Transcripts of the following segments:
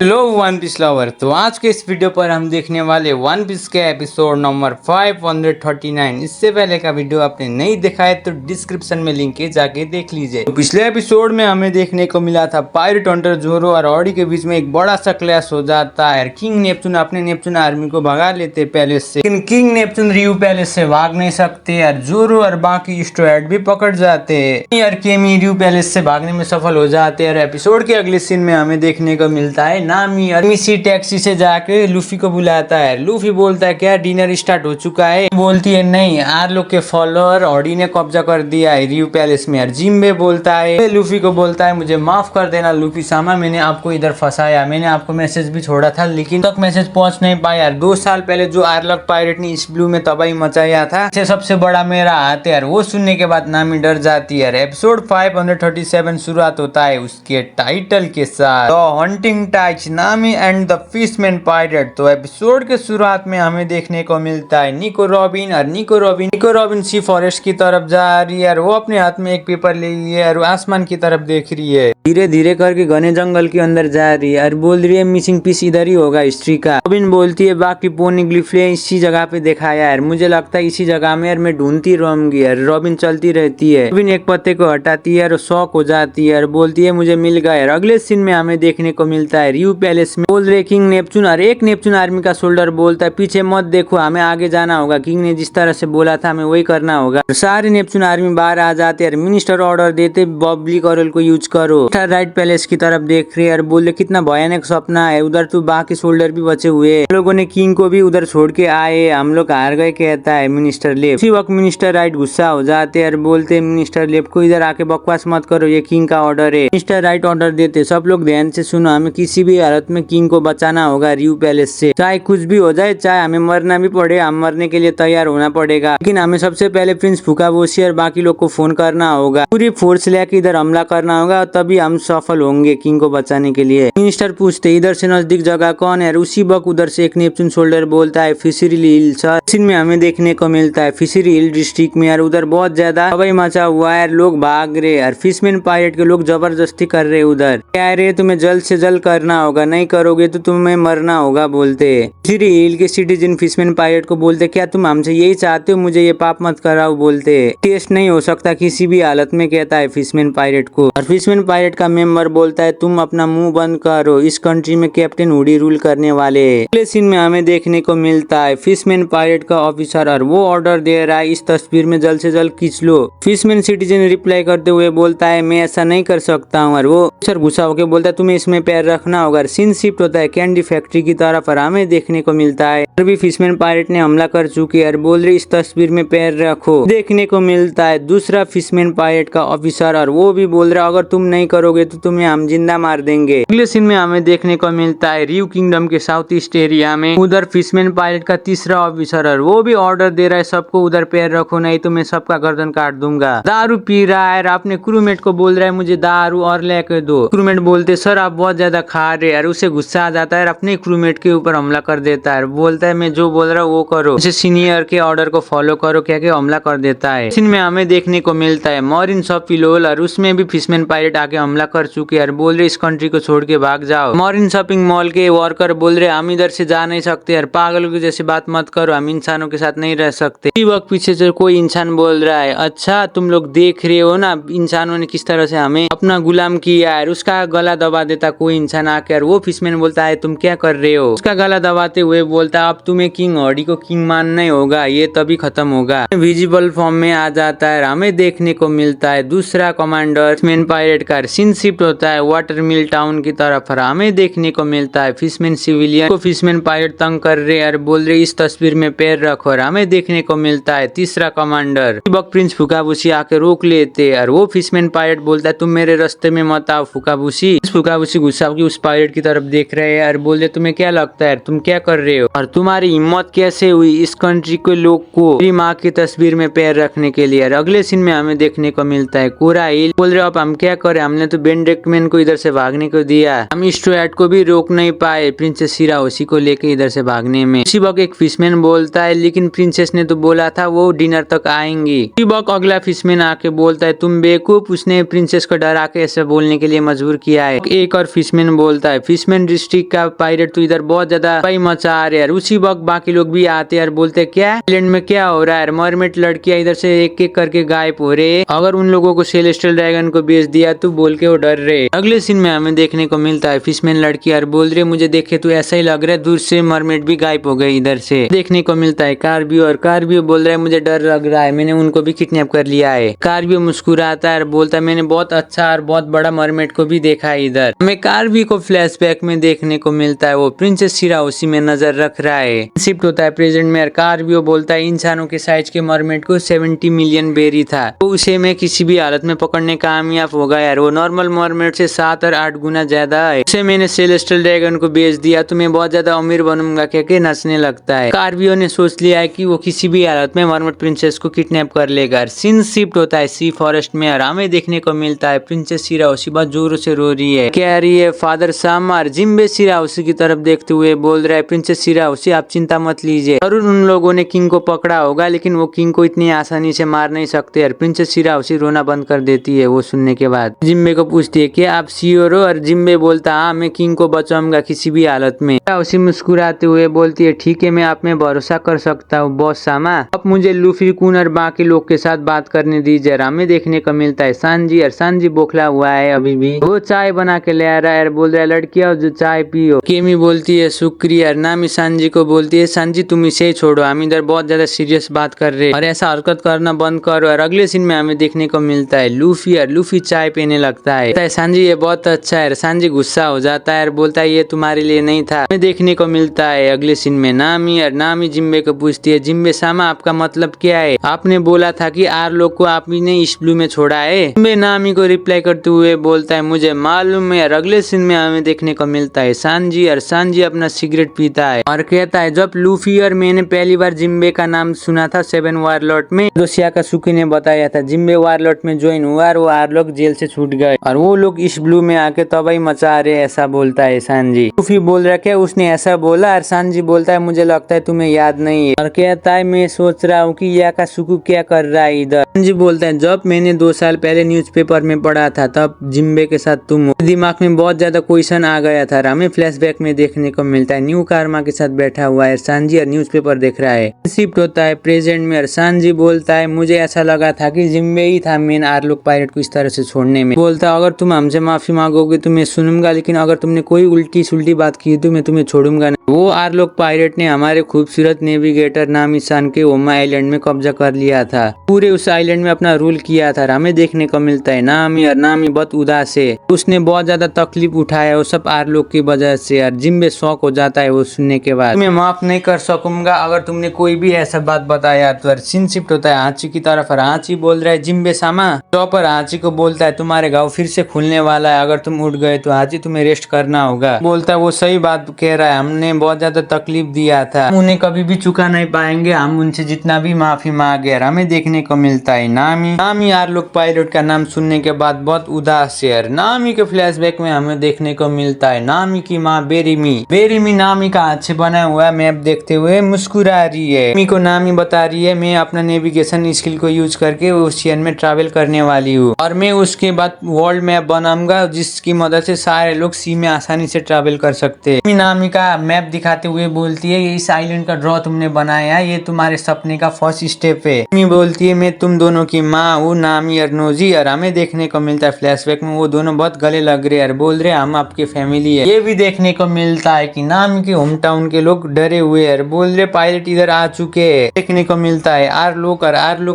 Hello one piece lover. तो आज के इस वीडियो पर हम देखने वाले वन पीस के एपिसोड नंबर 539। इससे पहले का वीडियो आपने नहीं देखा है तो डिस्क्रिप्शन में लिंक है, जाके देख लीजिए। तो पिछले एपिसोड में हमें देखने को मिला था पायरेट हंटर जोरो और ऑडी के बीच में एक बड़ा सा क्लैश हो जाता है। किंग नेपचून अपने नेपचून आर्मी को भगा लेते पैलेस से, लेकिन किंग नेपचून रियू पैलेस से भाग नहीं सकते और जोरो और बाकी स्टुअर्ट भी पकड़ जाते हैं और केमी रियू पैलेस से भागने में सफल हो जाते हैं। और एपिसोड के अगले सीन में हमें देखने को मिलता है नामी और मिसी टैक्सी से जाके लूफी को बुलाता है। लूफी बोलता है क्या डिनर स्टार्ट हो चुका है? बोलती है नहीं, आर लोग के फॉलोअर ऑडी ने कब्जा कर दिया है रियू पैलेस में। और जिम्बे बोलता है, लूफी को बोलता है मुझे माफ कर देना लूफी सामा, मैंने आपको इधर फंसाया, मैंने आपको मैसेज भी छोड़ा था लेकिन तक मैसेज पहुंच नहीं पाया। 2 साल पहले जो आर्लक पायरेट ने इस ब्लू में तबाही मचाया था, सबसे बड़ा मेरा हाथ है। वो सुनने के बाद नामी डर जाती है। एपिसोड 537 शुरुआत होता है उसके टाइटल के साथ, द हंटिंग टाइच नामी एंड द फिशमैन पायरेट। तो एपिसोड के शुरुआत में हमें देखने को मिलता है निको रॉबिन और निको रॉबिन सी फॉरेस्ट की तरफ जा रही है और वो अपने हाथ में एक पेपर ले ली है और आसमान की तरफ देख रही है। धीरे धीरे करके घने जंगल के अंदर जा रही है और बोल रही है मिसिंग पीस इधर ही होगा हिस्ट्री का। रॉबिन बोलती है बाकी पोनिग्लिफले इसी जगह पे दिखाया है, मुझे लगता है इसी जगह में यार मैं ढूंढती रहूंगी। और रॉबिन चलती रहती है, रॉबिन एक पत्ते को हटाती है और शॉक हो जाती है और बोलती है मुझे मिल गया। और अगले सीन में हमें देखने को मिलता है रियू पैलेस में बोल रहे किंग नेपचून और एक नेपचून आर्मी का सोल्डर बोलता है पीछे मत देखो, हमें आगे जाना होगा, किंग ने जिस तरह से बोला था हमें वही करना होगा। सारे नेपचून आर्मी बाहर आ जाते हैं। मिनिस्टर ऑर्डर देते बॉबली कॉरल को यूज करो। राइट पैलेस की तरफ देख रहे और बोले कितना भयानक सपना है, उधर तो बाकी सोल्डर भी बचे हुए, लोगों ने किंग को भी उधर छोड़ के आए, हम लोग हार गए कहता है मिनिस्टर लेफ्ट। उसी वक्त मिनिस्टर राइट गुस्सा हो जाते और बोलते मिनिस्टर लेफ्ट को इधर आके बकवास मत करो, ये किंग का ऑर्डर है। मिनिस्टर राइट ऑर्डर देते सब लोग ध्यान से सुनो, हमें किसी भी हालत में किंग को बचाना होगा रियू पैलेस से, चाहे कुछ भी हो जाए, चाहे हमें मरना भी पड़े, हम मरने के लिए तैयार होना पड़ेगा, लेकिन हमें सबसे पहले प्रिंस फुकाबोशी और बाकी लोग को फोन करना होगा, पूरी फोर्स लेके इधर हमला करना होगा, तभी हम सफल होंगे किंग को बचाने के लिए। मिनिस्टर पूछते इधर से नजदीक जगह कौन है? उसी वक्त उधर से एक नेपचून सोल्डर बोलता है फिशरी हिल सर। में हमें देखने को मिलता है फिशरी हिल डिस्ट्रिक्ट में यार उधर बहुत ज्यादा तबाही मचा हुआ है, लोग भाग रहे और फिशमैन पायरेट के लोग जबरदस्ती कर रहे उधर, कह रहे तुम्हें जल्द से जल्द करना होगा, नहीं करोगे तो तुम्हें मरना होगा बोलते। फिशरी हिल के सिटीजन फिशमैन पायरेट को बोलते क्या तुम हमसे यही चाहते हो, मुझे ये पाप मत कराओ बोलते। टेस्ट नहीं हो सकता किसी भी हालत में कहता है फिशमैन पायरेट को। और फिशमैन पायरेट का मेंबर बोलता है तुम अपना मुंह बंद करो, इस कंट्री में कैप्टन हुडी रूल करने वाले। अगले सीन में हमें देखने को मिलता है फिशमैन पायरेट का ऑफिसर और वो ऑर्डर दे रहा है इस तस्वीर में जल्द से जल्द खींच लो। फिशमैन सिटीजन रिप्लाई करते हुए बोलता है मैं ऐसा नहीं कर सकता हूँ। और वो ऑफिसर गुस्सा होकर बोलता है तुम्हें इसमें पैर रखना होगा। सीन शिफ्ट होता है कैंडी फैक्ट्री की तरफ और हमें देखने को मिलता है भी फिशमैन पायरेट ने हमला कर चुके और बोल रहे इस तस्वीर में पैर रखो। देखने को मिलता है दूसरा फिशमैन पायरेट का ऑफिसर और वो भी बोल रहा अगर तुम नहीं करोगे तो तुम्हें हम जिंदा मार देंगे। अगले सीन में हमें देखने को मिलता है रियू किंगडम के साउथ ईस्ट एरिया में उधर फिशमैन पायरेट का तीसरा ऑफिसर और वो भी ऑर्डर दे रहा है सबको उधर पैर रखो, नहीं तो मैं सबका गर्दन काट दूंगा। दारू पी रहा है और अपने क्रूमेट को बोल रहा है मुझे दारू और लेके दो। क्रूमेट बोलते सर आप बहुत ज्यादा खा रहे हैं और उसे गुस्सा आ जाता है और अपने क्रूमेट के ऊपर हमला कर देता है, बोलता है मैं जो बोल रहा हूँ वो करो, इसे सीनियर के ऑर्डर को फॉलो करो क्या के हमला कर देता है। इनमें हमें देखने को मिलता है मॉरिन शॉपिलोल और उसमें भी फिशमैन पायरेट आके हमला कर चुके और बोल रहे इस कंट्री को छोड़ के भाग जाओ। मॉरिन शॉपिंग मॉल के वर्कर बोल रहे हम इधर से जा नहीं सकते यार, पागलों की जैसी बात मत करो, हम इंसानों के साथ नहीं रह सकते। इसी वक्त पीछे से कोई इंसान बोल रहा है अच्छा तुम लोग देख रहे हो ना इंसानों ने किस तरह से हमें अपना गुलाम किया है। उसका गला दबा देता कोई इंसान आकर, वो फिशमैन बोलता है तुम क्या कर रहे हो, उसका गला दबाते हुए बोलता है अब तुम्हें किंग ऑडी को किंग मानना ही होगा, ये तभी खत्म होगा। विजिबल फॉर्म में आ जाता है। हमें देखने को मिलता है दूसरा कमांडर फिशमैन पायरेट का सीन शिफ्ट होता है वाटर मिल टाउन की तरफ। हमें देखने को मिलता है फिशमैन सिविलियन को फिशमैन पायरेट तंग कर रहे और बोल रहे इस तस्वीर में पैर रखो। और हमें देखने को मिलता है तीसरा कमांडर प्रिंस फुकाबुशी आके रोक लेते और वो फिशमैन पायरेट बोलता है तुम मेरे रास्ते में मत आओ फुकाबुशी। फुकाबुशी गुस्सा की उस पायरेट की तरफ देख रहे हैं और बोल रहे तुम्हें क्या लगता है तुम क्या कर रहे हो और तुम तुम्हारी हिम्मत कैसे हुई इस कंट्री के लोग को मेरी माँ की तस्वीर में पैर रखने के लिए। अगले सीन में हमें देखने को मिलता है कोरा हिल बोल रहे अब हम क्या करें, हमने तो बेंडेकमैन को इधर से भागने को दिया, हम स्ट्रोएट को भी रोक नहीं पाए प्रिंसेस शिराओशी को लेके इधर से भागने में। उसी वक्त एक फिशमैन बोलता है लेकिन प्रिंसेस ने तो बोला था वो डिनर तक आएंगी। उसी वक्त अगला फिशमैन आके बोलता है तुम बेवकूफ, उसने प्रिंसेस को डरा के ऐसा बोलने के लिए मजबूर किया है। एक और फिशमैन बोलता है फिशमैन डिस्ट्रिक्ट का पायरेट तो इधर बहुत ज्यादा पाई मचा रहे हैं। उसी वक्त बाकी लोग भी आते हैं और बोलते क्या आइलैंड में क्या हो रहा है, मरमेड लड़कियां इधर से एक एक करके गायब हो रहे, अगर उन लोगों को सेलेस्टियल ड्रैगन को बेच दिया तो बोल के वो डर रहे। अगले सीन में हमें देखने को मिलता है फिशमैन लड़की और बोल रही मुझे देखे तो ऐसा ही लग रहा है दूर से मरमेड भी गायब हो गई। इधर से देखने को मिलता है कार्बियो और कार्बियो बोल रहा है मुझे डर लग रहा है, मैंने उनको भी किडनैप कर लिया है। कार्बियो मुस्कुराता है और बोलता है मैंने बहुत अच्छा और बहुत बड़ा मरमेड को भी देखा है। इधर हमें कार्बियो को फ्लैशबैक में देखने को मिलता है वो प्रिंसेस शिराओशी में नजर रख रहा है। शिफ्ट होता है प्रेजेंट में और कार्बियो बोलता है इंसानों के साइज के मरमेड को 70 मिलियन बेरी था, तो उसे मैं किसी भी हालत में पकड़ने कामयाब हो गया यार, वो नॉर्मल मरमेड से 7 और 8 गुना ज्यादा है, उसे मैंने सेलेस्टियल ड्रैगन को बेच दिया तो मैं बहुत ज्यादा अमीर बनूंगा कह के नचने लगता है। कार्बियो ने सोच लिया है कि वो किसी भी हालत में मरमेड प्रिंसेस को किडनैप कर लेगा। सीन शिफ्ट होता है सी फॉरेस्ट में और हमें देखने को मिलता है प्रिंसेस शिराओशी बहुत जोरों से रो रही है, कह रही है फादर सामा और जिम्बे शिराओशी की तरफ देखते हुए बोल रहा है प्रिंसेस शिराओशी आप चिंता मत लीजिए, जरूर उन लोगों ने किंग को पकड़ा होगा लेकिन वो किंग को इतनी आसानी से मार नहीं सकते। और प्रिंसेस शिराओशी रोना बंद कर देती है वो सुनने के बाद। जिम्बे को पूछती है क्या आप श्योर हो, और जिम्बे बोलता हाँ मैं किंग को बचाऊंगा किसी भी हालत में। शिराओशी मुस्कुराते हुए बोलती है ठीक है मैं आप में भरोसा कर सकता हूँ बॉस सामा, अब मुझे लूफी कुन और बाकी लोग के साथ बात करने दीजिए। हमें देखने को मिलता है सांजी और सांजी बोखला हुआ है अभी भी, वो चाय बना के ले आ रहा है और बोल रहा है लड़कियां जो चाय पियो। केमी बोलती है शुक्रिया, नामी सांजी को बोलती है सांजी तुम इसे छोड़ो, हम इधर बहुत ज्यादा सीरियस बात कर रहे और ऐसा हरकत करना बंद करो। और अगले सीन में हमें देखने को मिलता है लूफी और लूफी चाय पीने लगता है सांजी ये बहुत अच्छा है, सांजी गुस्सा हो जाता है और बोलता है ये तुम्हारे लिए नहीं था। हमें देखने को मिलता है अगले सीन में नामी और नामी जिम्बे को पूछती है जिम्बे सामा आपका मतलब क्या है, आपने बोला था कि आर लोग को आपने इस ब्लू में छोड़ा है। जिम्बे नामी को रिप्लाई करते हुए बोलता है मुझे मालूम है। और अगले सीन में हमें देखने को मिलता है सांजी और सांजी अपना सिगरेट पीता है और कहता है जब लूफी और मैंने पहली बार जिम्बे का नाम सुना था 7 वारलॉट में, जो सियाकासुकी ने बताया था जिम्बे वारलॉट में ज्वाइन हुआ और वो वारलॉट जेल से छूट गए और वो लोग इस ब्लू में आके तबाही मचा रहे, ऐसा बोलता है सांजी। लूफी बोल रहा है उसने ऐसा बोला और सांजी बोलता है मुझे लगता है तुम्हें याद नहीं है और कहता है मैं सोच रहा हूँ कि याकासुकी क्या कर रहा है इधर। सांजी बोलता है जब मैंने 2 साल पहले न्यूज़पेपर में पढ़ा था तब जिम्बे के साथ तुम हो, दिमाग में बहुत ज्यादा क्वेश्चन आ गया था। हमें फ्लैशबैक में देखने को मिलता है न्यू कारमा के साथ बैठा हुआ है सांजी और न्यूज़पेपर देख रहा है। शिफ्ट होता है प्रेजेंट में और सांजी बोलता है मुझे ऐसा लगा था कि जिम्बे ही था मेन आरलॉक पायरेट को इस तरह से छोड़ने में। बोलता अगर तुम हमसे माफी मांगोगे तो मैं सुनूंगा, लेकिन अगर तुमने कोई उल्टी सुल्टी बात की तो मैं तुम्हें छोड़ूंगा नहीं। वो आरलॉक पायरेट ने हमारे खूबसूरत नेविगेटर नामी सान के ओमा आइलैंड में कब्जा कर लिया था, पूरे उस आइलैंड में अपना रूल किया था। हमें देखने को मिलता है नामी और नामी बहुत उदास है, उसने बहुत ज्यादा तकलीफ उठाया वो सब आरलॉक की वजह से। और जिम्बे शौक हो जाता है वो सुनने के बाद, मैं माफ नहीं कर सकूंगा अगर तुमने कोई भी ऐसा बात बताया। तो सीन शिफ्ट होता है हाची की तरफ और हाची बोल रहा है जिम्बे सामा पर हाची को बोलता है तुम्हारे घाव फिर से खुलने वाला है, अगर तुम उठ गए तो हाची तुम्हें रेस्ट करना होगा। बोलता है वो सही बात कह रहा है, हमने बहुत ज्यादा तकलीफ दिया था, हम उन्हें कभी भी चुका नहीं पाएंगे, हम उनसे जितना भी माफी मांगे। हमें देखने को मिलता है नामी आरलॉक पायरेट का नाम सुनने के बाद बहुत उदास है। नामी के फ्लैशबैक में हमें देखने को मिलता है नामी की माँ बेरीमी नामी का हाथ से बना हुआ मैप देखते हुए मुस्कुरा रही है। नामी को नामी बता रही है मैं अपना नेविगेशन स्किल को यूज करके ओशियन में ट्रैवल करने वाली हूँ और मैं उसके बाद वर्ल्ड मैप बनाऊंगा जिसकी मदद से सारे लोग सी में आसानी से ट्रैवल कर सकते हैं। नामी का मैप दिखाते हुए बोलती है इस आइलैंड का ड्रॉ तुमने बनाया है, ये तुम्हारे सपने का फर्स्ट स्टेप है। नामी बोलती है मैं तुम दोनों की माँ हूँ नामी और नोजी। और हमें देखने को मिलता है फ्लैशबैक में वो दोनों बहुत गले लग रहे हैं, बोल रहे हम आपकी फैमिली है। ये भी देखने को मिलता है कि नामी के होम टाउन के लोग डरे हुए हैं, बोल रहे पायलट इधर आ चुके हैं। देखने को मिलता है आरलॉक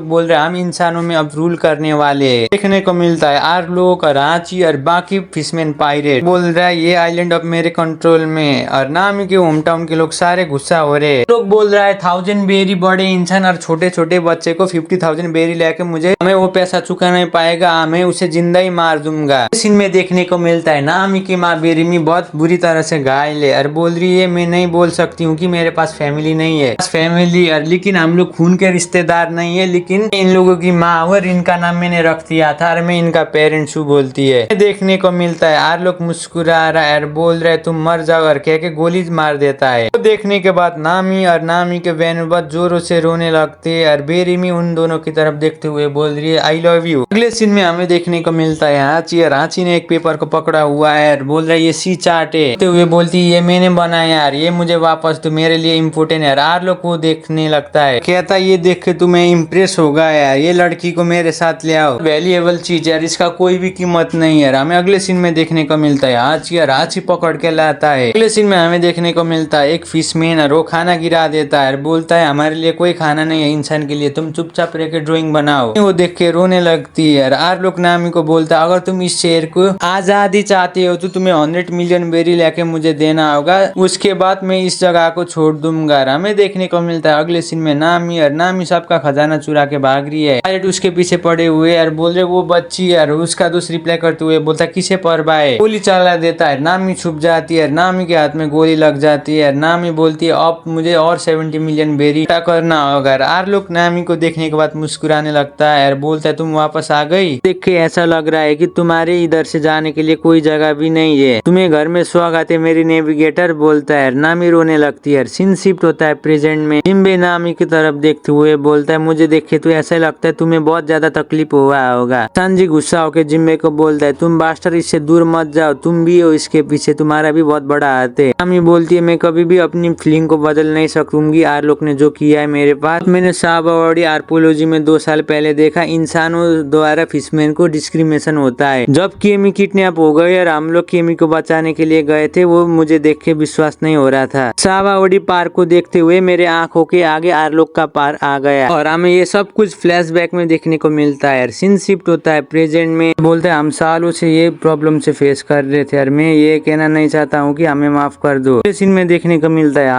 बोल रहे हम इंसानों में अब रूल करने वाले हैं। देखने को मिलता है आरलॉक और हाची और बाकी फिशमैन पायरेट बोल रहा है ये आइलैंड अब मेरे कंट्रोल में। और नामी के होम टाउन के लोग सारे गुस्सा हो रहे हैं। लोग बोल रहा है 1000 बेरी बड़े इंसान और छोटे छोटे बच्चे को 50,000 बेरी लेके मुझे हमें वो पैसा चुका नहीं पाएगा, हमें उसे जिंदा ही मार दूंगा। सीन में देखने को मिलता है नामी की माँ बेरीमी बहुत बुरी तरह से घायल है और बोल रही है मैं नहीं बोल सकती हूँ कि मेरे पास फैमिली नहीं है, फैमिली लेकिन हम लोग खून के रिश्तेदार नहीं है, लेकिन इन लोगों की माँ और इनका नाम मैंने रख दिया था और मैं इनका पेरेंट्स हूँ बोलती है। देखने को मिलता है आर लोग मुस्कुरा रहा है और बोल रहे तुम मर जाओ और कह के गोली मार देता है। तो देखने के बाद नामी और नामी के बहन बहुत जोरों से रोने लगते है और बेरीमी उन दोनों की तरफ देखते हुए बोल रही है आई लव यू। अगले सीन में हमें देखने को मिलता है रांची ने एक पेपर को पकड़ा हुआ है और बोल रहा है ये सी चार्ट है, तो हुए बोलती है ये मैंने बनाया यार, ये मुझे वापस तो मेरे लिए इम्पोर्टेंट है। आर लोग को देखने लगता है, कहता ये देख के तुम्हें इम्प्रेस होगा यार, ये लड़की को मेरे साथ ले आओ, वैल्यूएबल चीज यार, इसका कोई भी कीमत नहीं है। हमें अगले सीन में देखने को मिलता है रांची पकड़ के लाता है। अगले सीन में हमें देखने को मिलता है एक फिशमैन और वो खाना गिरा देता है, बोलता है हमारे लिए कोई खाना नहीं है इंसान के लिए, तुम चुपचाप रह के ड्रॉइंग बनाओ। वो देख के रोने लगती है। आर लोग नामी को बोलता है अगर तुम इस शेर को आजादी चाहते हो तो तुम्हें 100 मिलियन बेरी लेके मुझे देना होगा, उसके बाद मैं इस जगह को छोड़ दूंगा। हमें देखने को मिलता है अगले सीन में नामी सबका खजाना चुरा के भाग रही है, पायलट उसके पीछे पड़े हुए और बोल रहे वो बच्ची है। उसका दोस्त रिप्लाई करते हुए बोलता किसे परवाह है, गोली चला देता है। नामी छुप जाती है, नामी के हाथ में गोली लग जाती है। नामी बोलती है अब मुझे और 70 मिलियन बेरी करना होगा। आर लोग नामी को देखने के बाद मुस्कुराने लगता है और बोलता है तुम वापस आ गई, देख के ऐसा लग रहा है कि तुम्हारे इधर से जाने के लिए कोई जगह भी नहीं है, तुम्हें घर में स्वागत है मेरी नेविगेटर, बोलता है। नामी रोने लगती है। सीन शिफ्ट होता है प्रेजेंट में। जिम्बे नामी की तरफ देखते हुए बोलता है मुझे देखे तो ऐसा लगता है तुम्हें बहुत ज्यादा तकलीफ हुआ होगा। संजी गुस्सा होकर जिम्बे को बोलता है तुम बास्टर इससे दूर मत जाओ, तुम भी हो इसके पीछे, तुम्हारा भी बहुत बड़ा हाथ है। नामी बोलती है मैं कभी भी अपनी फीलिंग को बदल नहीं सकूंगी, आर लोग ने जो किया है मेरे पास, मैंने साबावड़ी आर्पोलॉजी में 2 साल पहले देखा इंसानों द्वारा फिशमैन को डिस्क्रिमिनेशन होता है। जब केमी किडनैप हो गए और हम लोग केमी को बचाने के लिए गए थे, वो मुझे देख के विश्वास नहीं हो रहा था। साबावड़ी पार्क को देखते हुए मेरे आंखों के आगे आर लोग का पार आ गया और हमें ये सब कुछ फ्लैशबैक में देखने को मिलता है। सीन शिफ्ट होता है प्रेजेंट में। बोलते हैं हम सालों से ये प्रॉब्लम से फेस कर रहे थे और मैं ये कहना नहीं चाहता हूँ कि हमें माफ कर दो। सीन में देखने को मिलता है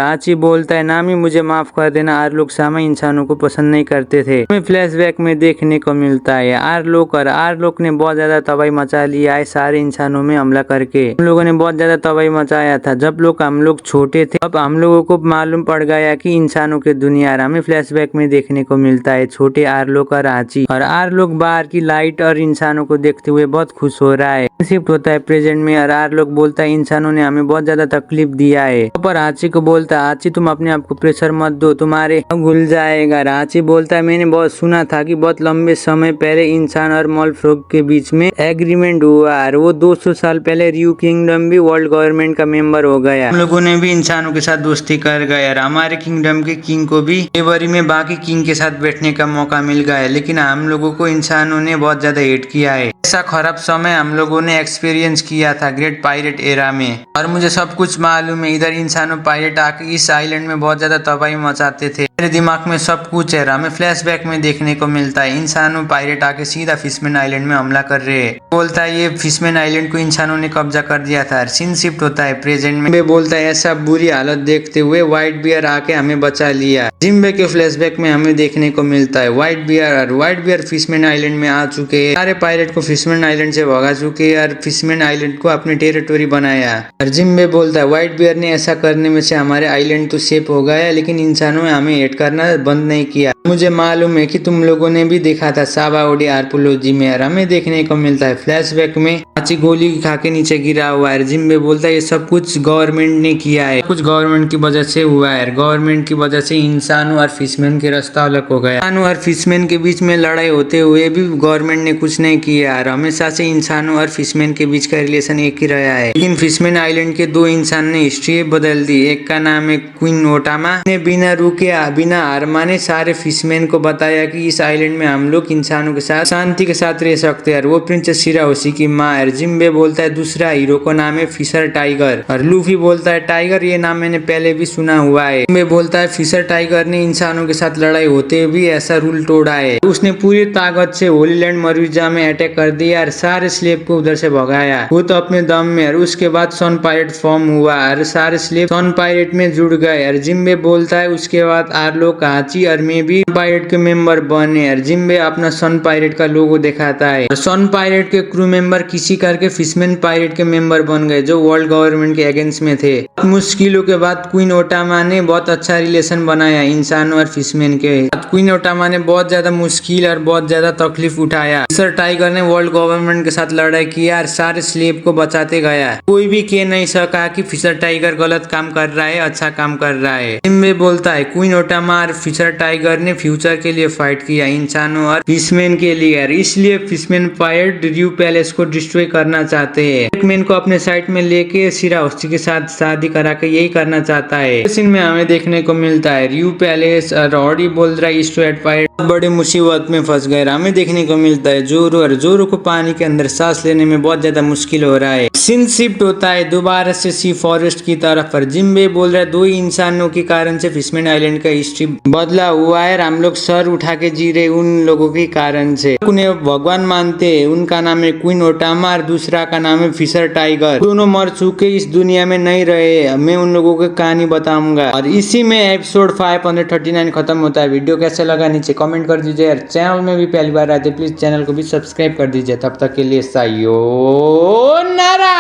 आची बोलता है नामी मुझे माफ कर देना, आर लोग सामा इंसानों को पसंद नहीं करते थे। हमें फ्लैशबैक में देखने को मिलता है आर लोग ने बहुत ज्यादा तबाही मचा लिया है सारे इंसानों में हमला करके। हम लोगों ने बहुत ज्यादा तबाही मचाया था जब हम लोग छोटे थे। अब हम लोगों को मालूम पड़ गया कि इंसानों की दुनिया। हमें फ्लैशबैक में देखने को मिलता है छोटे आर लोग और आर लोग बाहर की लाइट और इंसानों को देखते हुए बहुत खुश हो रहा है। शिफ्ट होता है प्रेजेंट में और आर लोग बोलता है इंसानों ने हमें बहुत ज्यादा तकलीफ दिया है। पर आची को बोलता है आची तुम अपने आप को प्रेशर मत दो, तुम्हारे घुल जाएगा। आची बोलता है मैंने बहुत सुना था कि बहुत लंबे समय पहले इंसान और मॉलफ्रॉग के बीच में एग्रीमेंट हुआ और वो 200 साल पहले रियू किंगडम भी वर्ल्ड गवर्नमेंट का मेंबर हो गया। हम लोगों ने भी इंसानों के साथ दोस्ती कर गया और हमारे किंगडम के किंग को भी फेब्रुअरी में बाकी किंग के साथ बैठने का मौका मिल गया, लेकिन हम लोगों को इंसानों ने बहुत ज्यादा हेट किया है। ऐसा खराब समय हम लोगों ने एक्सपीरियंस किया था ग्रेट पायरेट एरा में और मुझे सब कुछ मालूम है। इधर इंसानों पायरेट आके इस आइलैंड में बहुत ज्यादा तबाही मचाते थे, मेरे दिमाग में सब कुछ है। हमें फ्लैशबैक में देखने को मिलता है इंसानों पायरेट आके सीधा फिशमैन आइलैंड में हमला कर रहे हैं। बोलता है ये फिशमैन आइलैंड को इंसानों ने कब्जा कर दिया था। सीन शिफ्ट होता है प्रेजेंट में। बोलता है ऐसा बुरी हालत देखते हुए व्हाइट बियर आके हमें बचा लिया। जिम्बे के फ्लैशबैक में हमें देखने को मिलता है व्हाइट बियर फिशमैन आइलैंड में आ चुके हैं। सारे पायरेट को फिशमैन आइलैंड से भगा चुके हैं और फिशमैन आइलैंड को अपनी टेरिटोरी बनाया। और जिम्बे बोलता है व्हाइट बियर ने ऐसा करने में से हमारे आइलैंड तो सेफ हो गया, लेकिन इंसानों ने हमें हेट करना बंद नहीं किया। मुझे मालूम है कि तुम लोगों ने भी देखा था साबावड़ी आर्पोलॉजी में। और हमें देखने को मिलता है फ्लैशबैक में आची गोली खा के नीचे गिरा हुआ है। जिम्बे बोलता है ये सब कुछ गवर्नमेंट ने किया है, कुछ गवर्नमेंट की वजह से हुआ है। गवर्नमेंट की वजह से इंसानों और फिशमैन के रास्ता अलग हो गया। इंसानों और फिशमैन के बीच में लड़ाई होते हुए भी गवर्नमेंट ने कुछ नहीं किया और हमेशा से इंसानों और फिशमैन के बीच का रिलेशन एक ही रहा है। लेकिन फिशमैन आइलैंड के 2 इंसान ने हिस्ट्री बदल दी। एक का नाम है क्वीन ओटामा ने बिना रुके बिना हार माने सारे फिशमैन को बताया कि इस आइलैंड में हम लोग इंसानों के साथ शांति के साथ रह सकते हैं। वो प्रिंसेस शिराहोशी की माँ है। जिम्बे बोलता है दूसरा हीरो का नाम है फिशर टाइगर। और लूफी बोलता है टाइगर ये नाम मैंने पहले भी सुना हुआ है। जिम्बे बोलता है फिशर टाइगर ने इंसानों के साथ लड़ाई होते हुए भी ऐसा रूल तोड़ा है। उसने पूरी ताकत से होली लैंड मरूजा में अटैक कर दिया और सारे स्लेब को उधर से भगाया वो तो अपने दम में। और उसके बाद सन पायरेट फॉर्म हुआ और सारे स्लेब सन पायरेट में जुड़ गए। और जिम्बे बोलता है उसके बाद आर्लो काची और मैं भी पायरेट के मेंबर बने। और जिम्बे अपना सन पायरेट का लोगो दिखाता है। और सन पायरेट के क्रू मेंबर किसी करके फिशमैन पायरेट के मेंबर बन गए जो वर्ल्ड गवर्नमेंट के अगेंस्ट में थे। मुश्किलों के बाद क्वीन ओटामा ने बहुत अच्छा रिलेशन बनाया इंसानों और फिशमैन के। क्वीन ओटामा ने बहुत ज्यादा मुश्किल और बहुत ज्यादा तकलीफ उठाया। फिशर टाइगर ने वर्ल्ड गवर्नमेंट के साथ लड़ाई किया और सारे स्लेब को बचाते गया। कोई भी कह नहीं सका कि फिशर टाइगर गलत काम कर रहा है अच्छा काम कर रहा है। जिम्बे बोलता है क्वीन ओटामा और फिशर टाइगर ने फ्यूचर के लिए फाइट किया इंसानों और फिशमैन के लिए। इसलिए फिशमैन पायरेट ड्यू पैलेस को डिस्ट्रॉय करना चाहते हैं। मैन को अपने साइड में लेके सिराहोशी के साथ शादी करा के यही करना चाहता है। इस सीन में हमें देखने को मिलता है रियू पैलेस और ऑडी बोल रहा है स्ट्रेट पायरेट बड़ी मुसीबत में फंस गए। हमें देखने को मिलता है जोरो और जोरो को पानी के अंदर सांस लेने में बहुत ज्यादा मुश्किल हो रहा है। सीन शिफ्ट होता है दोबारा से सी फॉरेस्ट की तरफ। पर जिम्बे बोल रहा है दो ही इंसानों के कारण से फिशमैन आइलैंड का हिस्ट्री बदला हुआ है। हम लोग सर उठा के जी रहे उन लोगों के कारण से। उन्हें भगवान मानते हैं। उनका नाम है क्वीन ओटामा और दूसरा का नाम है फिशर टाइगर। दोनों मर चुके इस दुनिया में नहीं रहे। मैं उन लोगों की कहानी बताऊंगा। और इसी में एपिसोड 539 खत्म होता है। वीडियो कैसे लगा नीचे कमेंट कर दीजिए। और चैनल में भी पहली बार आते प्लीज चैनल को भी सब्सक्राइब कर दीजिए। तब तक के लिए सायोनारा।